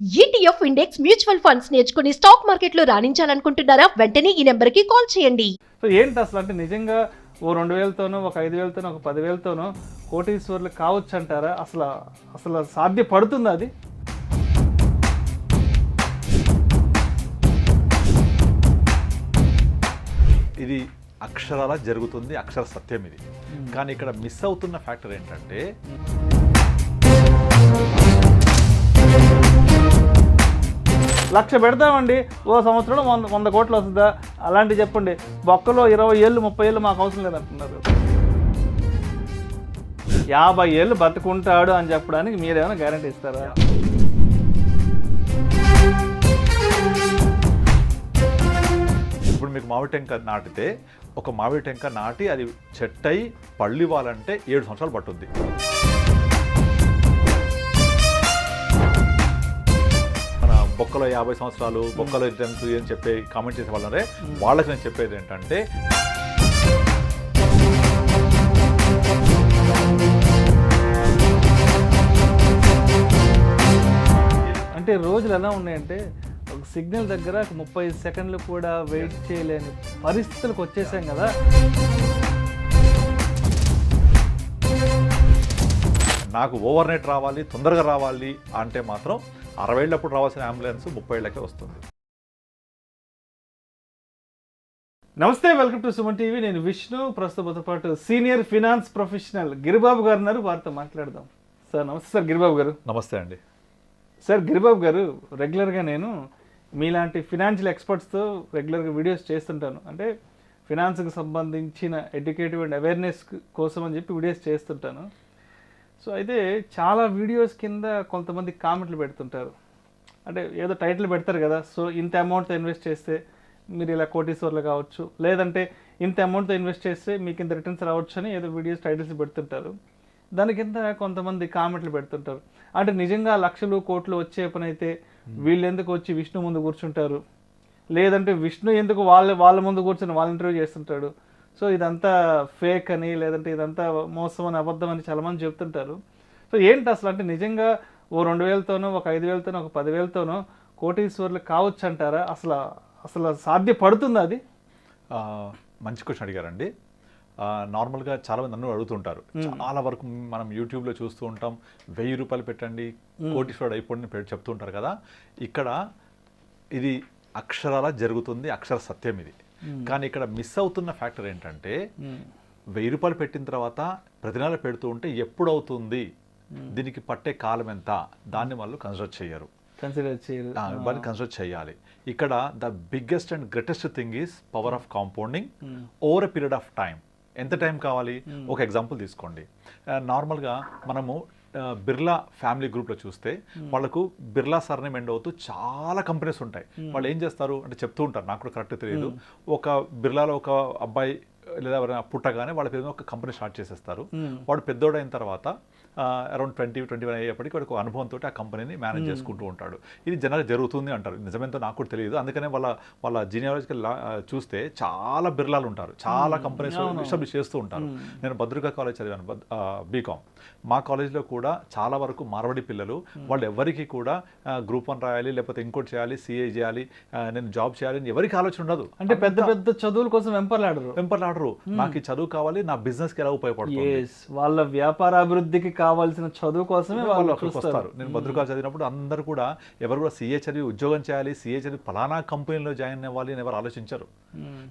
ETF index mutual funds నేర్చుకుని stock మార్కెట్లో రాణించాలనుకుంటున్నారా? వెంటనే ఈ నెంబర్కి కాల్ చేయండి. సో ఏంటి అసలు అంటే నిజంగా ఓ 2000తోనో ఒక 5000తోనో ఒక 10,000తోనో కోటీశ్వర్లు కావచ్చు అంటారా? అసలు సాధ్యపడుతుందా అది? ఇది అక్షరాల జరుగుతుంది, అక్షర సత్యం ఇది. కానీ ఇక్కడ మిస్ అవుతున్న ఫ్యాక్టర్ ఏంటంటే లక్ష పెడతామండి, ఓ సంవత్సరం 100 కోట్లు వస్తుందా? అలాంటివి చెప్పండి. బొక్కలో 20 ఏళ్ళు 30 ఏళ్ళు మాకు అవసరం లేదంటున్నారు. 50 ఏళ్ళు బతుకుంటాడు అని చెప్పడానికి మీరేమైనా గ్యారంటీ ఇస్తారా? ఇప్పుడు మీకు మామిడి టెంక నాటితే ఒక మామిడి టెంక నాటి అది చెట్టై పళ్ళు ఇవ్వాలంటే 7 సంవత్సరాలు పట్టుద్ది. మన బొక్కలో 50 సంవత్సరాలు బొక్కలో రిటర్న్స్ అని చెప్పి కామెంట్ చేసే వాళ్ళరే వాళ్ళకి నేను చెప్పేది ఏంటంటే అంటే రోజులు ఎలా ఉన్నాయంటే ఒక సిగ్నల్ దగ్గర 30 సెకండ్లు కూడా వెయిట్ చేయలేని పరిస్థితులకు వచ్చేసాం కదా. నాకు ఓవర్ నైట్ రావాలి, తొందరగా రావాలి అంటే మాత్రం 60 ఏళ్ళప్పుడు రావాల్సిన అంబులెన్స్ 30 ఏళ్ళకే వస్తుంది. నమస్తే, వెల్కమ్ టు సుమన్ టీవీ. నేను విష్ణు. ప్రస్తుతంతో పాటు సీనియర్ ఫినాన్స్ ప్రొఫెషనల్ గిరిబాబు గారు ఉన్నారు. వారితో మాట్లాడదాం. సార్ నమస్తే. సార్ గిరిబాబు గారు. నమస్తే అండి. సార్ గిరిబాబు గారు, రెగ్యులర్గా నేను మీలాంటి ఫినాన్షియల్ ఎక్స్పర్ట్స్తో రెగ్యులర్గా వీడియోస్ చేస్తుంటాను. అంటే ఫినాన్స్కి సంబంధించిన ఎడ్యుకేటివ్ అండ్ అవేర్నెస్ కోసం అని చెప్పి వీడియోస్ చేస్తుంటాను. సో అయితే చాలా వీడియోస్ కింద కొంతమంది కామెంట్లు పెడుతుంటారు. అంటే ఏదో టైటిల్ పెడతారు కదా, సో ఇంత అమౌంట్తో ఇన్వెస్ట్ చేస్తే మీరు ఇలా కోటీశ్వర్లు కావచ్చు, లేదంటే ఇంత అమౌంట్తో ఇన్వెస్ట్ చేస్తే మీకు ఇంత రిటర్న్స్ రావచ్చు అని ఏదో వీడియోస్ టైటిల్స్ పెడుతుంటారు. దాని కింద కొంతమంది కామెంట్లు పెడుతుంటారు. అంటే నిజంగా లక్షలు కోట్లు వచ్చే పని అయితే వీళ్ళు ఎందుకు వచ్చి విష్ణు ముందు కూర్చుంటారు, లేదంటే విష్ణు ఎందుకు వాళ్ళ ముందు కూర్చొని వాళ్ళ ఇంటర్వ్యూ చేస్తుంటాడు, సో ఇదంతా ఫేక్ అని, లేదంటే ఇదంతా మోసం అని, అబద్ధం అని చాలామంది చెప్తుంటారు. సో ఏంటి అసలు అంటే నిజంగా ఓ 2000తోనో ఒక 5000తోనో ఒక 10,000తోనో కోటీశ్వర్లు కావచ్చు అంటారా? అసలు సాధ్యపడుతుందా అది? మంచి క్వశ్చన్ అడిగారండి. నార్మల్గా చాలామంది నన్ను అడుగుతుంటారు. చాలా వరకు మనం యూట్యూబ్లో చూస్తూ ఉంటాం, 1000 రూపాయలు పెట్టండి కోటీశ్వరుడు అయిపోండి చెప్తూ ఉంటారు కదా. ఇక్కడ ఇది అక్షరాల జరుగుతుంది, అక్షర సత్యం ఇది. కానీ ఇక్కడ మిస్ అవుతున్న ఫ్యాక్టర్ ఏంటంటే 1000 రూపాయలు పెట్టిన తర్వాత ప్రతి నెల పెడుతూ ఉంటే ఎప్పుడు అవుతుంది, దీనికి పట్టే కాలం ఎంత, దాన్ని వాళ్ళు కన్సిడర్ చేయాలి. ఇక్కడ the biggest and greatest thing is power of compounding over a period of time. ఎంత టైం కావాలి? ఒక ఎగ్జాంపుల్ తీసుకోండి. నార్మల్గా మనము బిర్లా ఫ్యామిలీ గ్రూప్లో చూస్తే వాళ్ళకు బిర్లా సర్నేమ్ ఎండ్ అవుతూ చాలా కంపెనీస్ ఉంటాయి. వాళ్ళు ఏం చేస్తారు అంటే చెప్తూ ఉంటారు, నాకు కూడా కరెక్ట్ తెలియదు. ఒక బిర్లాలో ఒక అబ్బాయి లేదా ఎవరైనా పుట్టగానే వాళ్ళ పేరు ఒక కంపెనీ స్టార్ట్ చేసేస్తారు. వాడు పెద్దోడైన తర్వాత అరౌండ్ 20-21 అయ్యేప్పటికీ వాడికి ఒక అనుభవంతో ఆ కంపెనీని మేనేజ్ చేసుకుంటూ ఉంటాడు. ఇది జనరల్గా జరుగుతుంది అంటారు. నిజమేంతో నాకు కూడా తెలియదు. అందుకనే వాళ్ళ జీనియాలజికల్ చూస్తే చాలా బిర్లాలు ఉంటారు, చాలా కంపెనీస్ ఎస్టాబ్లిష్ చేస్తూ ఉంటారు. నేను భద్రికా కాలేజ్ చదివాను, బీకామ్. మా కాలేజ్లో కూడా చాలా వరకు మార్వాడి పిల్లలు, వాళ్ళు ఎవరికి కూడా గ్రూప్ 1 రాయాలి, లేకపోతే ఇంకోటి చేయాలి, సిఏ చేయాలి, నేను జాబ్ చేయాలి అని ఎవరికి ఆలోచన ఉండదు. అంటే పెద్ద పెద్ద చదువుల కోసం వెంపర్లాడరు. నాకు ఈ చదువు కావాలి, నా బిజినెస్కి ఎలా ఉపయోగపడుతుంది, వాళ్ళ వ్యాపార అభివృద్ధికి కావాల్సిన చదువు కోసమే వాళ్ళు అక్కడికి వస్తారు. నేను భద్రకాలు చదివినప్పుడు అందరూ కూడా ఎవరు కూడా సీఏ చదివి ఉద్యోగం చేయాలి, సీఏ చదివి ఫలానా కంపెనీలో జాయిన్ అవ్వాలి అని ఎవరు ఆలోచించరు.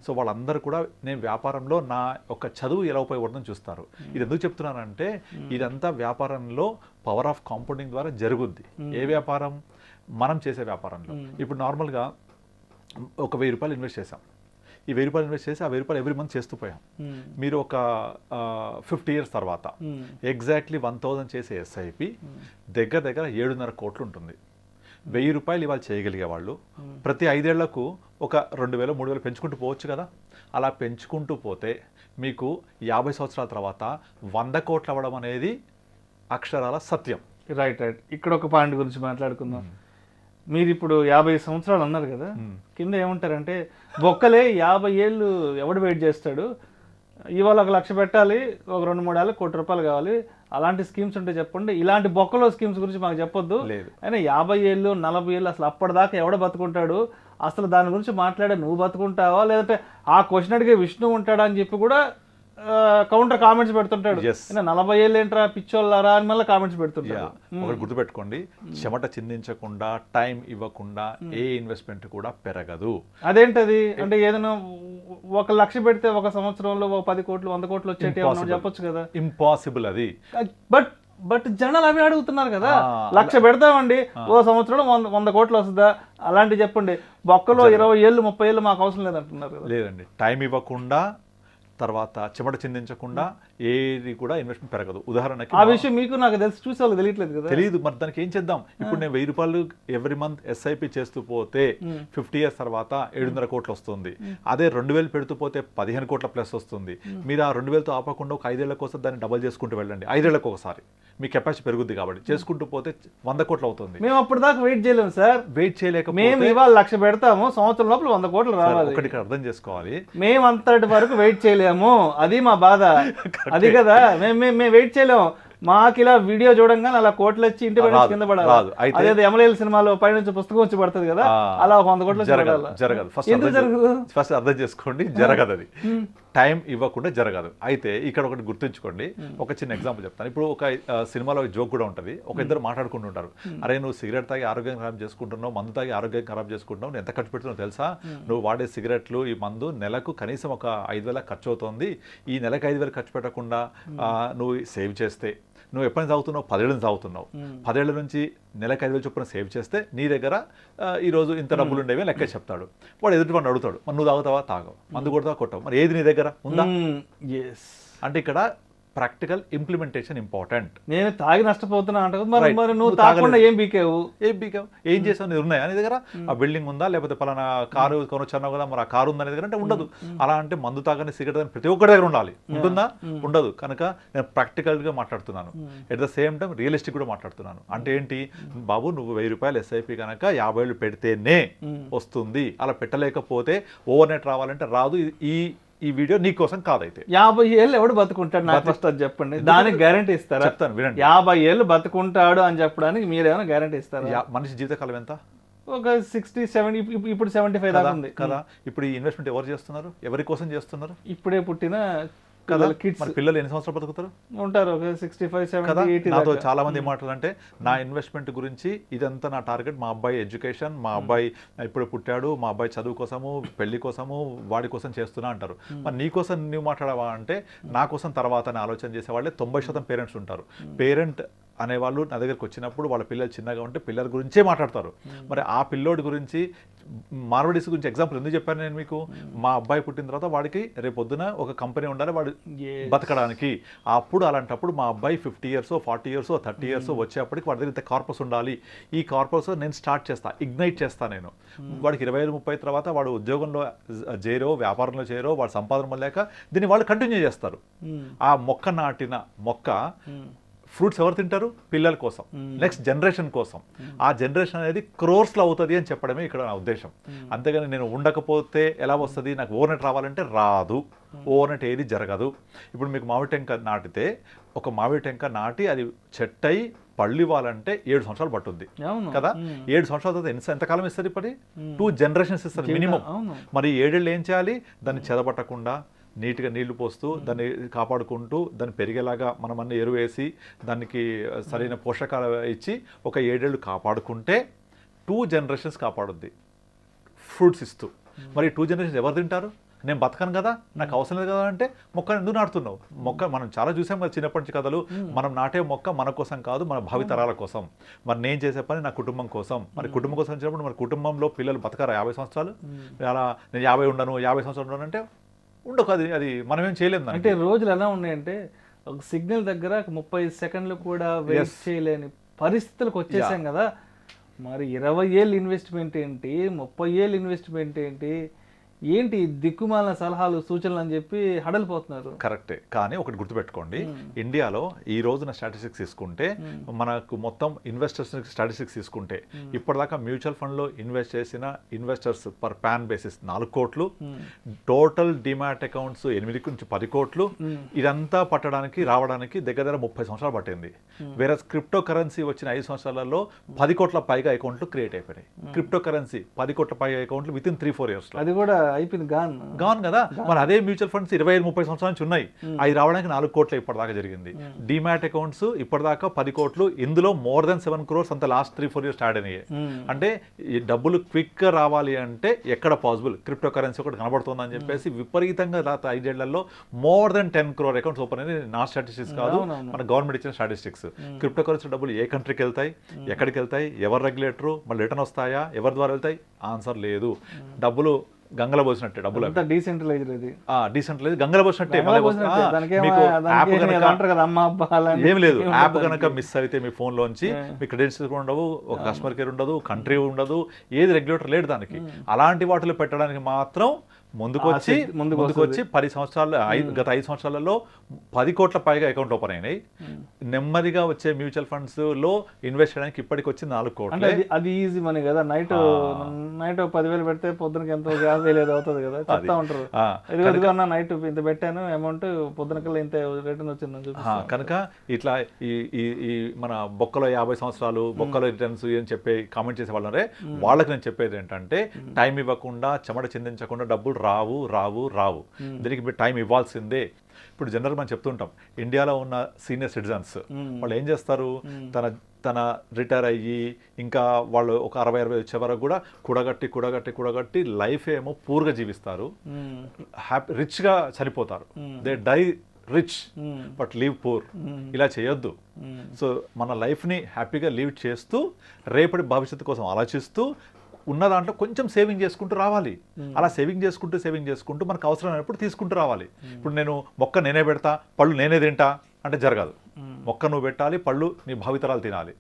సో వాళ్ళందరూ కూడా నేను వ్యాపారంలో నా ఒక చదువు ఎలా ఉపయోగపడుతుందని చూస్తారు. ఇది ఎందుకు చెప్తున్నానంటే ఇదంతా వ్యాపారంలో పవర్ ఆఫ్ కాంపౌండింగ్ ద్వారా జరుగుద్ది. ఏ వ్యాపారం? మనం చేసే వ్యాపారంలో. ఇప్పుడు నార్మల్గా ఒక 1000 రూపాయలు ఇన్వెస్ట్ చేసాం. ఈ 1000 రూపాయలు ఇన్వెస్ట్ చేసి ఆ 1000 రూపాయలు ఎవ్రీ మంత్ చేస్తూ పోయాం. మీరు ఒక 50 years తర్వాత ఎగ్జాక్ట్లీ 1000 చేసే ఎస్ఐపి దగ్గర 7.5 కోట్లు ఉంటుంది. 1000 రూపాయలు ఇవాళ చేయగలిగే వాళ్ళు ప్రతి 5 ఏళ్లకు ఒక 2,000 3,000 పెంచుకుంటూ పోవచ్చు కదా. అలా పెంచుకుంటూ పోతే మీకు 50 సంవత్సరాల తర్వాత 100 కోట్లు అవ్వడం అనేది అక్షరాల సత్యం. రైట్. ఇక్కడ ఒక పాయింట్ గురించి మాట్లాడుకుందాం. మీరు ఇప్పుడు 50 సంవత్సరాలు అన్నారు కదా, కింద ఏమంటారంటే బొక్కలే 50 ఏళ్ళు ఎవడు వెయిట్ చేస్తాడు, ఇవాళ 1 లక్ష పెట్టాలి, ఒక 2-3 ఏళ్ళకి 1 కోటి రూపాయలు కావాలి, అలాంటి స్కీమ్స్ ఉంటే చెప్పండి. ఇలాంటి బొక్కలో స్కీమ్స్ గురించి మాకు చెప్పొద్దు. లేదు. అయినా 50 ఏళ్ళు 40 ఏళ్ళు అసలు అప్పటిదాకా ఎవడ బతుకుంటాడు, అసలు దాని గురించి మాట్లాడే నువ్వు బతుకుంటావా, లేదంటే ఆ క్వశ్చన్ అడిగే విష్ణు ఉంటాడా అని చెప్పి కూడా కౌంటర్ కామెంట్స్ పెడుతుంటాడు. 40 ఏళ్ళు ఏంట్రా పిచ్చోళ్ళారా అని మళ్ళీ కామెంట్స్ పెడుతుంటాడు. ఒకటి గుర్తుపెట్టుకోండి, చెమట చిందించకుండా టైం ఇవ్వకుండా ఏ ఇన్వెస్ట్మెంట్ కూడా పెరగదు. అదేంటది అంటే ఏదైనా 1 లక్ష పెడితే 1 సంవత్సరంలో 10 కోట్లు 100 కోట్లు వచ్చేటి చెప్పొచ్చు కదా. ఇంపాసిబుల్ అది. బట్ జనాలు అవి అడుగుతున్నారు కదా. 1 లక్ష పెడతామండి, ఓ సంవత్సరం 100 కోట్లు వస్తుందా, అలాంటి చెప్పండి. బొక్కలో 20 ఏళ్ళు 30 ఏళ్ళు మాకు అవసరం లేదంటున్నారు కదా. లేదండి, టైం ఇవ్వకుండా తర్వాత చెమట చిందించకుండా ఏది కూడా ఇన్వెస్ట్మెంట్ పెరగదు. ఉదాహరణకి ఆ విషయం మీకు నాకు తెలిసి చూసే వాళ్ళు తెలియట్లేదు కదా. తెలియదు, మరి దానికి ఏం చేద్దాం. ఇప్పుడు నేను 1000 రూపాయలు ఎవ్రీ మంత్ ఎస్ఐపి చేస్తూ పోతే 50 years తర్వాత 700 కోట్లు వస్తుంది. అదే 2000 పెడుతూ పోతే 15 కోట్ల ప్లస్ వస్తుంది. మీరు ఆ 2000తో ఆపకుండా ఒక 5 ఏళ్ల కోసం దాన్ని డబల్ చేసుకుంటూ వెళ్ళండి. 5 ఏళ్లకు ఒకసారి మీ కెపాసిటీ పెరుగుద్ది కాబట్టి చేసుకుంటూ పోతే 100 కోట్లు అవుతుంది. మేము అప్పటిదాకా వెయిట్ చేయలేము సార్. వెయిట్ చేయలేక మేము ఇవాళ 1 లక్ష పెడతాము, సంవత్సరం లోపల 100 కోట్లు రావాలి. ఒకటి అర్థం చేసుకోవాలి, మేము అంతటి వరకు వెయిట్ చేయలేము. అది మా బాధ. అది కదా, మేము వెయిట్ చేయలేము. మాకు ఇలా వీడియో చూడంగానే అలా కోట్లు వచ్చి ఇంటి పైన కింద పడాలి. అదే ఎమ్మెల్యేల సినిమాలో పైనుంచి పుస్తకం వచ్చి పడుతుంది కదా, అలా 100 కోట్లు జరగదు. ఫస్ట్ అర్థం చేసుకోండి, జరగదు. అది టైం ఇవ్వకుండా జరగదు. అయితే ఇక్కడ ఒకటి గుర్తుంచుకోండి, ఒక చిన్న ఎగ్జాంపుల్ చెప్తాను. ఇప్పుడు ఒక సినిమాలో జోక్ కూడా ఉంటుంది. ఒక ఇద్దరు మాట్లాడుకుంటుంటారు, అరే నువ్వు సిగరెట్ తాగి ఆరోగ్యం ఖరాబ్ చేసుకుంటున్నావు, మందు తాగి ఆరోగ్యం ఖరాబ్ చేసుకుంటున్నావు, నువ్వు ఎంత ఖర్చు పెడుతున్నావు తెలుసా, నువ్వు వాడే సిగరెట్లు ఈ మందు నెలకు కనీసం ఒక 5,000 ఖర్చు అవుతుంది. ఈ నెలకు 5,000 ఖర్చు పెట్టకుండా నువ్వు సేవ్ చేస్తే, నువ్వు ఎప్పటి నుంచి తాగుతున్నావు, 10 ఏళ్ళ నుంచి తాగుతున్నావు, 10 ఏళ్ళ నుంచి నెలకు 5,000 చొప్పున సేవ్ చేస్తే నీ దగ్గర ఈరోజు ఇంత డబ్బులు ఉండేవి లెక్క చెప్తాడు. వాడు ఎదుటి వాడిని అడుగుతాడు, మరి నువ్వు తాగుతావా, తాగవు, మందు కొడతావా, కొట్టవు, మరి ఏది నీ దగ్గర ఉందా. అంటే ఇక్కడ ప్రాక్టికల్ ఇంప్లిమెంటేషన్ ఇంపార్టెంట్. నేను తాగి నష్టపోతున్నా అంటే మరి నువ్వు తాగకుండా ఏం బీకావు, ఏం చేసావు, నీ ఉన్నాయా నీ దగ్గర, ఆ బిల్డింగ్ ఉందా, లేకపోతే పలానా కారు కొనొచ్చావు కదా, మరి ఆ కారు ఉందా నీ దగ్గర అంటే ఉండదు. అలా అంటే మందు తాగని సిగరెట్ తాగని ప్రతి ఒక్కరి దగ్గర ఉండాలి, ఉంటుందా, ఉండదు. కనుక నేను ప్రాక్టికల్గా మాట్లాడుతున్నాను, at the same time realistic కూడా మాట్లాడుతున్నాను. అంటే ఏంటి బాబు, నువ్వు 1000 రూపాయలు ఎస్ఐపి కనుక 50 ఏళ్ళు పెడితేనే వస్తుంది, అలా పెట్టలేకపోతే ఓవర్ నైట్ రావాలంటే రాదు. ఈ వీడియో నీకోసం కాదైతే. 50 ఏళ్ళు ఎవడు బతుకుంటాడు నాకు ఫస్ట్ అది చెప్పండి, దానికి గ్యారంటీ ఇస్తారా? చెప్తాను వినండి. 50 ఏళ్ళు బతుకుంటాడు అని చెప్పడానికి మీరేమైనా గ్యారంటీ ఇస్తారా? మనిషి జీవితకాలం ఎంత? ఒక 60, 70, ఇప్పుడు 75 దాకా ఉంది కదా. ఇప్పుడు ఈ ఇన్వెస్ట్మెంట్ ఎవరు చేస్తున్నారు, ఎవరి కోసం చేస్తున్నారు? ఇప్పుడే పుట్టిన కదా. మరి పిల్లలు ఎన్ని సంవత్సరాలు బతుకుతారు? ఉంటారు ఒక 65, 70, 80. నాతో చాలా మంది ఏమంటారంటే, నా ఇన్వెస్ట్మెంట్ గురించి ఇదంతా నా టార్గెట్, మా అబ్బాయి ఎడ్యుకేషన్, మా అబ్బాయి ఇప్పుడు పుట్టాడు, మా అబ్బాయి చదువు కోసము, పెళ్లి కోసము, వాడి కోసం చేస్తున్నా అంటారు. మరి నీ కోసం నువ్వు మాట్లాడవా అంటే, నా కోసం తర్వాత అని ఆలోచన చేసేవాళ్ళే 90% పేరెంట్స్ ఉంటారు. పేరెంట్ అనేవాళ్ళు నా దగ్గరికి వచ్చినప్పుడు వాళ్ళ పిల్లలు చిన్నగా ఉంటే పిల్లల గురించే మాట్లాడతారు. మరి ఆ పిల్లోడి గురించి, మార్వడీస్ గురించి ఎగ్జాంపుల్ ఎందుకు చెప్పాను నేను మీకు, మా అబ్బాయి పుట్టిన తర్వాత వాడికి రేపొద్దున ఒక కంపెనీ ఉండాలి వాడు బతకడానికి. అప్పుడు అలాంటప్పుడు మా అబ్బాయి 50 years, 40 years, 30 years వచ్చేప్పటికి వాడి దగ్గర ఇంత కార్పస్ ఉండాలి. ఈ కార్పస్ నేను స్టార్ట్ చేస్తా, ఇగ్నైట్ చేస్తా నేను. వాడికి 25, 30 తర్వాత వాడు ఉద్యోగంలో చేరో, వ్యాపారంలో చేరో, వాడు సంపాదన లేక దీన్ని వాళ్ళు కంటిన్యూ చేస్తారు. ఆ మొక్క నాటిన మొక్క ఫ్రూట్స్ ఎవరు తింటారు? పిల్లల కోసం, నెక్స్ట్ జనరేషన్ కోసం. ఆ జనరేషన్ అనేది క్రోర్స్లో అవుతుంది అని చెప్పడమే ఇక్కడ నా ఉద్దేశం. అంతేగాని నేను ఉండకపోతే ఎలా వస్తుంది, నాకు ఓవర్నైట్ రావాలంటే రాదు. ఓవర్నైట్ ఏది జరగదు. ఇప్పుడు మీకు మామిడి టెంక నాటితే, ఒక మామిడి టెంక నాటి అది చెట్టై పళ్ళు ఇవ్వాలంటే 7 సంవత్సరాలు పట్టుద్ది కదా. 7 సంవత్సరాల తర్వాత ఎంతకాలం ఇస్తుంది? ఇప్పుడు 2 generations ఇస్తుంది మినిమం. మరి 7 ఏళ్ళు ఏం చేయాలి? దాన్ని చెదపట్టకుండా నీట్గా నీళ్లు పోస్తూ, దాన్ని కాపాడుకుంటూ, దాన్ని పెరిగేలాగా మనం అన్ని ఎరువు వేసి, దానికి సరైన పోషకాలు ఇచ్చి ఒక 7 ఏళ్ళు కాపాడుకుంటే 2 generations కాపాడుద్ది ఫ్రూట్స్ ఇస్తూ. మరి 2 generations ఎవరు తింటారు? నేను బతకను కదా, నాకు అవసరం లేదు కదా అంటే మొక్కను ఎందుకు నాటుతున్నావు? మొక్క మనం చాలా చూసాం కదా చిన్నప్పటి నుంచి కథలు. మనం నాటే మొక్క మన కోసం కాదు, మన భావితరాల కోసం. మరి నేను చేసే పని నా కుటుంబం కోసం. మరి కుటుంబం కోసం వచ్చినప్పుడు మరి కుటుంబంలో పిల్లలు బతకరా 50 సంవత్సరాలు? అలా నేను 50 ఉండను, 50 సంవత్సరాలు ఉండను అంటే ఉండకు. అది మనం ఏం చేయలేము. అంటే రోజులు ఎలా ఉన్నాయంటే, ఒక సిగ్నల్ దగ్గర 30 సెకండ్లు కూడా వెయిట్ చేయలేని పరిస్థితులకు వచ్చేసాం కదా. మరి 20 ఏళ్ళు ఇన్వెస్ట్మెంట్ ఏంటి, 30 ఏళ్ళు ఇన్వెస్ట్మెంట్ ఏంటి, ఏంటి దిక్కుమాలిన సలహాలు సూచనలు అని చెప్పి హడలిపోతున్నారు. కరెక్టే, కానీ ఒకటి గుర్తుపెట్టుకోండి, ఇండియాలో ఈ రోజున స్టాటిస్టిక్స్ తీసుకుంటే మనకు మొత్తం ఇన్వెస్టర్స్ స్టాటిస్టిక్స్ తీసుకుంటే ఇప్పటిదాకా మ్యూచువల్ ఫండ్లో ఇన్వెస్ట్ చేసిన ఇన్వెస్టర్స్ పర్ ప్యాన్ బేసిస్ 4 కోట్లు, టోటల్ డిమాట్ అకౌంట్స్ 8 నుంచి 10 కోట్లు. ఇదంతా రావడానికి దగ్గర 30 సంవత్సరాలు పట్టింది. వేరే క్రిప్టో కరెన్సీ వచ్చిన 5 సంవత్సరాలలో 10 కోట్ల పైగా అకౌంట్లు క్రియేట్ అయిపోయినాయి. క్రిప్టో కరెన్సీ 10 కోట్ల పైగా అకౌంట్లు విత్ ఇన్ 3-4 ఇయర్స్ అది కూడా అయిపోయింది, గాన్ కదా. మరి అదే మ్యూచువల్ ఫండ్స్ 25-30 సంవత్సరాల నుంచి ఉన్నాయి, అవి రావడానికి 4 కోట్లు ఇప్పటిదాకా జరిగింది. డిమాట్ అకౌంట్స్ ఇప్పటిదాకా 10 కోట్లు, ఇందులో మోర్ దెన్ 7 crores అంత లాస్ట్ 3-4 years యాడ్ అయినాయి. అంటే ఈ డబ్బులు క్విక్ గా రావాలి అంటే ఎక్కడ పాసిబుల్, క్రిప్టో కరెన్సీ ఒకటి కనబడుతుంది అని చెప్పేసి విపరీతంగా గత 5 ఏళ్లలో more than 10 crore accounts open అయినాయి. నా స్టాటిస్టిక్స్ కాదు, మన గవర్నమెంట్ ఇచ్చిన స్టాటిస్టిక్స్. క్రిప్టో కరెన్సీ డబ్బులు ఏ కంట్రీకి వెళ్తాయి, ఎక్కడికి వెళ్తాయి, ఎవరు రెగ్యులేటరు, మళ్ళీ రిటర్న్ వస్తాయా, ఎవరి ద్వారా వెళ్తాయి, ఆన్సర్ లేదు. డబ్బులు గంగలో పోసినట్టే, డబ్బులు డీసెంట్రలైజ్ గంగలో పోసినట్టే. ఏం లేదు, యాప్ కనుక మిస్ అయితే మీ ఫోన్ లోంచి మీ క్రెడిట్స్ ఉండవు, ఒక కస్టమర్ కేర్ ఉండదు, కంట్రీ ఉండదు, ఏది రెగ్యులేటర్ లేడు దానికి. అలాంటి వాటిలో పెట్టడానికి మాత్రం ముందుకొచ్చి 10 సంవత్సరాలు గత 5 సంవత్సరాలలో 10 కోట్ల పైగా అకౌంట్ ఓపెన్ అయినాయి. నెమ్మదిగా వచ్చే మ్యూచువల్ ఫండ్స్ లో ఇన్వెస్ట్ చేయడానికి ఇప్పటికి వచ్చి 4 కోట్లు. అది ఈజీ మనీ కదా, నైట్ 10,000 పెడితే పొద్దునకి ఎంతో 50,000 అవుతుంది కదా, చెప్తా ఉంటారు. ఇదిగో నైట్ ఇంత పెట్టాను అమౌంట్, పొద్దునకల్లా ఇంత రిటర్న్ వచ్చిందని. కనుక ఇట్లా ఈ మన బొక్కలో 50 సంవత్సరాలు బొక్కలో రిటర్న్స్ అని చెప్పి కామెంట్ చేసే వాళ్ళరే వాళ్ళకి నేను చెప్పేది ఏంటంటే, టైం ఇవ్వకుండా చెమట చిందించకుండా డబ్బులు రావు. దీనికి మీరు టైం ఇవ్వాల్సిందే. ఇప్పుడు జనరల్ మనం చెప్తుంటాం, ఇండియాలో ఉన్న సీనియర్ సిటిజన్స్ వాళ్ళు ఏం చేస్తారు, తన రిటైర్ అయ్యి ఇంకా వాళ్ళు ఒక 60-60 వచ్చే వరకు కూడా కూడగట్టి లైఫ్ ఏమో పూర్గా జీవిస్తారు, రిచ్గా చనిపోతారు. They die rich but leave poor. ఇలా చేయొద్దు. సో మన లైఫ్ని హ్యాపీగా లీవ్ చేస్తూ రేపటి భవిష్యత్తు కోసం ఆలోచిస్తూ ఉన్న దాంట్లో కొంచెం సేవింగ్ చేసుకుంటూ రావాలి. అలా సేవింగ్ చేసుకుంటూ మనకు అవసరమైనప్పుడు తీసుకుంటూ రావాలి. ఇప్పుడు నేను మొక్క నేనే పెడతా, పళ్ళు నేనే తింటా అంటే జరగదు. మొక్క నువ్వు పెట్టాలి, పళ్ళు నీ భావితరాలు తినాలి.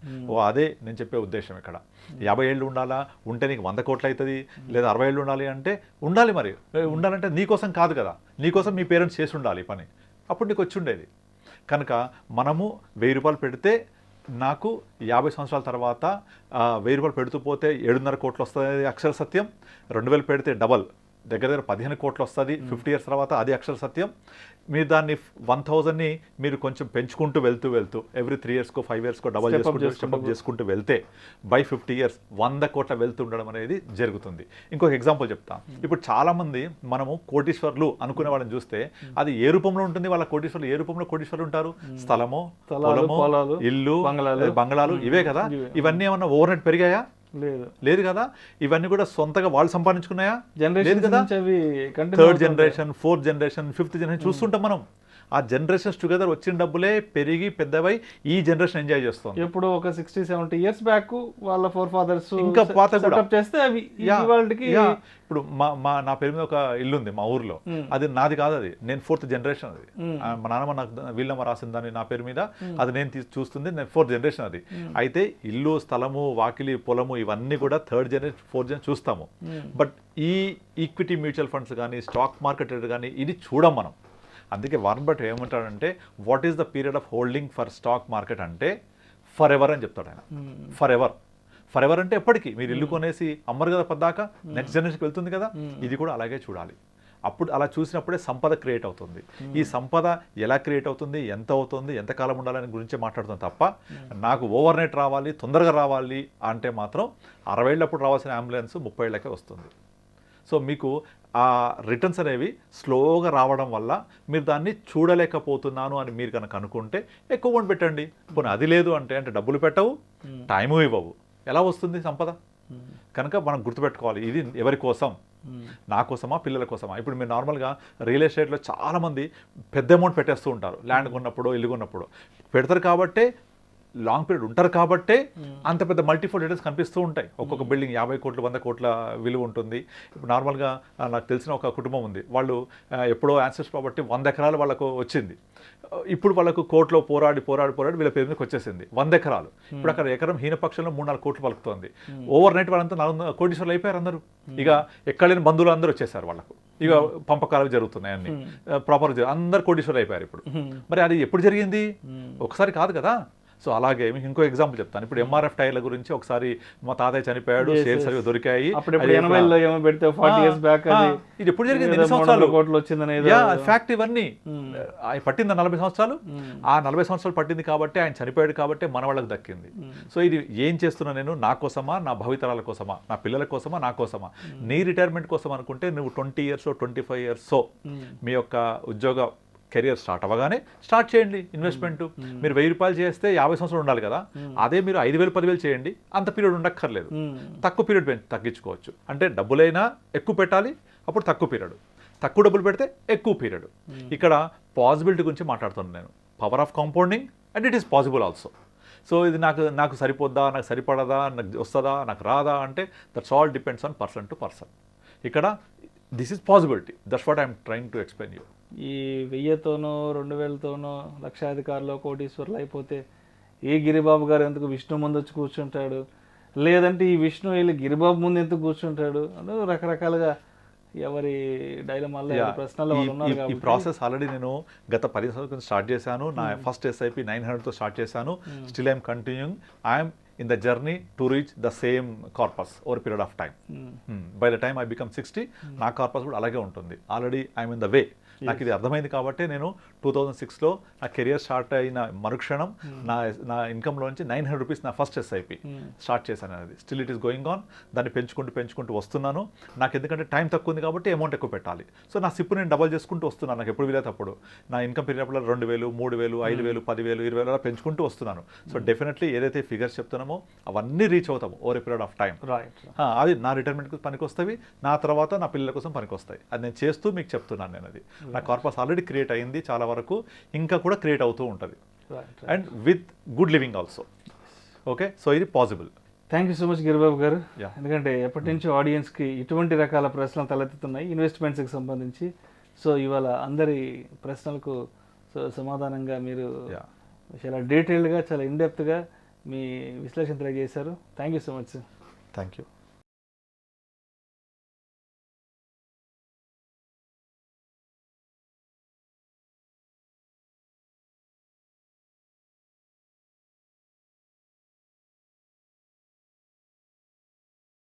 అదే నేను చెప్పే ఉద్దేశం. ఇక్కడ 50 ఏళ్ళు ఉండాలా, ఉంటే నీకు 100 కోట్లు అవుతుంది, లేదా 60 ఏళ్ళు ఉండాలి అంటే ఉండాలి. మరి ఉండాలంటే నీకోసం కాదు కదా, నీకోసం మీ పేరెంట్స్ చేసి ఉండాలి పని, అప్పుడు నీకు వచ్చి ఉండేది. కనుక మనము 1000 రూపాయలు పెడితే నాకు 50 సంవత్సరాల తర్వాత 1000 రూపాయలు పెడుతూ పోతే 7.5 కోట్లు వస్తుంది అక్షర సత్యం. 2000 పెడితే డబల్ దగ్గర 15 కోట్లు వస్తుంది 50 years తర్వాత, అది అక్షర సత్యం. మీరు దాన్ని 1000ని మీరు కొంచెం పెంచుకుంటూ వెళ్తూ ఎవ్రీ 3 yearsకో 5 yearsకో డబల్ స్టెప్ చేసుకుంటూ వెళ్తే బై 50 years 100 కోట్ల వెళ్తూ ఉండడం అనేది జరుగుతుంది. ఇంకొక ఎగ్జాంపుల్ చెప్తా. ఇప్పుడు చాలా మంది మనము కోటీశ్వర్లు అనుకునే వాళ్ళని చూస్తే అది ఏ రూపంలో ఉంటుంది, వాళ్ళ కోటీశ్వర్లు ఏ రూపంలో కోటీశ్వర్లు ఉంటారు? స్థలము, పొలము, ఇల్లు, బంగళాలు, ఇవే కదా. ఇవన్నీ ఏమన్నా ఓవర్ నైట్ పెరిగాయా? లేదు కదా. ఇవన్నీ కూడా సొంతగా వాళ్ళు సంపాదించుకున్నాయా? లేదు కదా. 3rd generation, 4th generation, 5th generation చూస్తుంటాం మనం. ఆ జనరేషన్స్ టుగెదర్ వచ్చిన డబ్బులే పెరిగి పెద్దవై ఈ జనరేషన్ ఎంజాయ్ చేస్తాం. ఎప్పుడు ఒక 60-70 years బ్యాక్ వాళ్ళ ఫోర్ ఫాదర్స్ ఇంకా పాత కూడా చేస్తే అవి ఇప్పుడు నా పేరు మీద ఒక ఇల్లు ఉంది మా ఊర్లో, అది నాది కాదు, అది నేను 4th generation. అది మా నాన్నమ్మ నాకు వీళ్ళమ్మ రాసిన దాన్ని నా పేరు మీద, అది నేను చూస్తుంది, నేను 4th generation. అది అయితే ఇల్లు, స్థలము, వాకిలి, పొలము ఇవన్నీ కూడా 3rd generation, 4th generation చూస్తాము. బట్ ఈ ఈక్విటీ మ్యూచువల్ ఫండ్స్ కానీ స్టాక్ మార్కెట్ కానీ ఇది చూడం మనం. అందుకే వారన్ బఫెట్ ఏమంటాడంటే, what is the period of holding for stock market అంటే ఫర్ ఎవర్ అని చెప్తాడు ఆయన. ఫర్ ఎవర్ అంటే ఎప్పటికీ. మీరు ఇల్లు కొనేసి అమ్మరు కదా పద్దాక, నెక్స్ట్ జనరేషన్కి వెళ్తుంది కదా. ఇది కూడా అలాగే చూడాలి. అప్పుడు అలా చూసినప్పుడే సంపద క్రియేట్ అవుతుంది. ఈ సంపద ఎలా క్రియేట్ అవుతుంది, ఎంత అవుతుంది, ఎంతకాలం ఉండాలని గురించే మాట్లాడుతుంది తప్ప నాకు ఓవర్ నైట్ రావాలి, తొందరగా రావాలి అంటే మాత్రం 60 ఏళ్ళప్పుడు రావాల్సిన అంబులెన్స్ 30 ఏళ్ళకే వస్తుంది. సో మీకు ఆ రిటర్న్స్ అనేవి స్లోగా రావడం వల్ల మీరు దాన్ని చూడలేకపోతున్నాను అని మీరు కనుక అనుకుంటే ఎక్కువ కొని పెట్టండి. పోనీ అది లేదు అంటే డబ్బులు పెట్టవు, టైము ఇవ్వవు, ఎలా వస్తుంది సంపద? కనుక మనం గుర్తుపెట్టుకోవాలి, ఇది ఎవరి కోసం, నా కోసమా, పిల్లల కోసమా? ఇప్పుడు మీరు నార్మల్గా రియల్ ఎస్టేట్లో చాలామంది పెద్ద అమౌంట్ పెట్టేస్తూ ఉంటారు. ల్యాండ్ కొన్నప్పుడు, ఇల్లు కొన్నప్పుడు పెడతారు కాబట్టే, లాంగ్ పీరియడ్ ఉంటారు కాబట్టే అంత పెద్ద మల్టీఫోల్డ్ రిటర్న్స్ కనిపిస్తూ ఉంటాయి. ఒక్కొక్క బిల్డింగ్ 50 కోట్లు 100 కోట్ల విలువ ఉంటుంది. ఇప్పుడు నార్మల్గా నాకు తెలిసిన ఒక కుటుంబం ఉంది, వాళ్ళు ఎప్పుడో యాన్సెస్ ప్రాపర్టీ 100 ఎకరాలు వాళ్ళకు వచ్చింది. ఇప్పుడు వాళ్ళకు కోర్టులో పోరాడి వీళ్ళ పేరు మీదకి వచ్చేసింది 100 ఎకరాలు. ఇప్పుడు అక్కడ ఎకరం హీనపక్షంలో 3-4 కోట్లు పలుకుతోంది. ఓవర్ నైట్ వాళ్ళంతా 400 కోటీశ్వర్లు అయిపోయారు అందరూ. ఇక ఎక్కడ లేని బంధువులు అందరూ వచ్చేసారు వాళ్ళకు. ఇక పంపకాలు జరుగుతున్నాయి అన్ని ప్రాపర్, అందరు కోటీశ్వర్లు అయిపోయారు ఇప్పుడు. మరి అది ఎప్పుడు జరిగింది? ఒకసారి కాదు కదా. సో అలాగే మీకు ఇంకో ఎగ్జాంపుల్ చెప్తాను. ఇప్పుడు ఎంఆర్ఎఫ్ టైర్ల గురించి ఒకసారి మా తాతయ్య చనిపోయాడు, షేర్స్ అవి దొరికాయి. ఇది ఎప్పుడు జరిగింది? ఎన్ని సంవత్సరాలు? ఫ్యాక్ట్ ఇవన్నీ పట్టింది 40 సంవత్సరాలు. ఆ 40 సంవత్సరాలు పట్టింది కాబట్టి, ఆయన చనిపోయాడు కాబట్టి మన వాళ్ళకి దక్కింది. సో ఇది ఏం చేస్తున్నా నేను? నా కోసమా, నా భవితరాల కోసమా, నా పిల్లల కోసమా, నా కోసమా? నీ రిటైర్మెంట్ కోసం అనుకుంటే నువ్వు 20 years 25 years మీ యొక్క ఉద్యోగ కెరియర్ స్టార్ట్ అవ్వగానే స్టార్ట్ చేయండి ఇన్వెస్ట్మెంట్. మీరు 1000 రూపాయలు చేస్తే 50 సంవత్సరాలు ఉండాలి కదా. అదే మీరు 5000 10,000 చేయండి, అంత పీరియడ్ ఉండక్కర్లేదు. తక్కువ పీరియడ్ తగ్గించుకోవచ్చు. అంటే డబ్బులైనా ఎక్కువ పెట్టాలి, అప్పుడు తక్కువ పీరియడ్. తక్కువ డబ్బులు పెడితే ఎక్కువ పీరియడ్. ఇక్కడ పాసిబిలిటీ గురించి మాట్లాడుతున్నాను నేను. Power of compounding and it is possible also. So ఇది నాకు సరిపోద్దా, నాకు సరిపడదా, నాకు వస్తుందా, నాకు రాదా అంటే that's all depends on person to person. ఇక్కడ this is possibility. That's what I'm trying to explain you. ఈ 1000తోనో 2000తోనో లక్షాధికారులు కోటీశ్వర్లు అయిపోతే ఏ గిరిబాబు గారు ఎందుకు విష్ణు ముందు వచ్చి కూర్చుంటాడు, లేదంటే ఈ విష్ణు వెళ్ళి గిరిబాబు ముందు ఎందుకు కూర్చుంటాడు అని రకరకాలుగా ఎవరి డైలమాల్లో ప్రశ్నలు ఉన్నారు. ఈ ప్రాసెస్ ఆల్రెడీ నేను గత 10 సంవత్సరాల స్టార్ట్ చేశాను. నా ఫస్ట్ SIP 900తో స్టార్ట్ చేశాను. Still I'm continuing. I'm in the journey to reach the same corpus over a period of time. By the time I become 60, నా కార్పస్ కూడా అలాగే ఉంటుంది. Already I'm in the way. నాకు ఇది అర్థమైంది కాబట్టి నేను 2006లో నా కెరియర్ స్టార్ట్ అయిన మరుక్షణం నా ఇన్కమ్లోంచి 900 రూపీస్ నా ఫస్ట్ SIP స్టార్ట్ చేశాను. అనేది still it is going on. దాన్ని పెంచుకుంటూ వస్తున్నాను. నాకు ఎందుకంటే టైం తక్కువ ఉంది కాబట్టి అమౌంట్ ఎక్కువ పెట్టాలి. సో నా సిప్ నేను డబల్ చేసుకుంటూ వస్తున్నాను. నాకు ఎప్పుడు వీలైతే అప్పుడు నా ఇన్కమ్ పెరిగినప్పుడు 2000, 3000, 5000, 10,000, 20,000 అలా పెంచుకుంటూ వస్తున్నాను. సో డెఫినెట్లీ ఏదైతే ఫిగర్స్ చెప్తున్నామో అవన్నీ రీచ్ అవుతాము over a period of time. అది నా రిటైర్మెంట్కి పనికొస్తాయి, నా తర్వాత నా పిల్లల కోసం పనికొస్తాయి. అది నేను చేస్తూ మీకు చెప్తున్నాను. నేను అది నా కార్పస్ ఆల్రెడీ క్రియేట్ అయింది చాలా వరకు, ఇంకా కూడా క్రియేట్ అవుతూ ఉంటుంది. And with good living also. Okay, so ఇది possible. Thank you so much Giribabu garu. ఎందుకంటే ఎప్పటి నుంచో ఆడియన్స్కి ఇటువంటి రకాల ప్రశ్నలు తలెత్తుతున్నాయి ఇన్వెస్ట్మెంట్స్కి సంబంధించి. సో ఇవాళ అందరి ప్రశ్నలకు సమాధానంగా మీరు చాలా డీటెయిల్డ్గా, చాలా ఇన్డెప్త్గా మీ విశ్లేషణ తెలియజేశారు. Thank you so much sir. Thank you.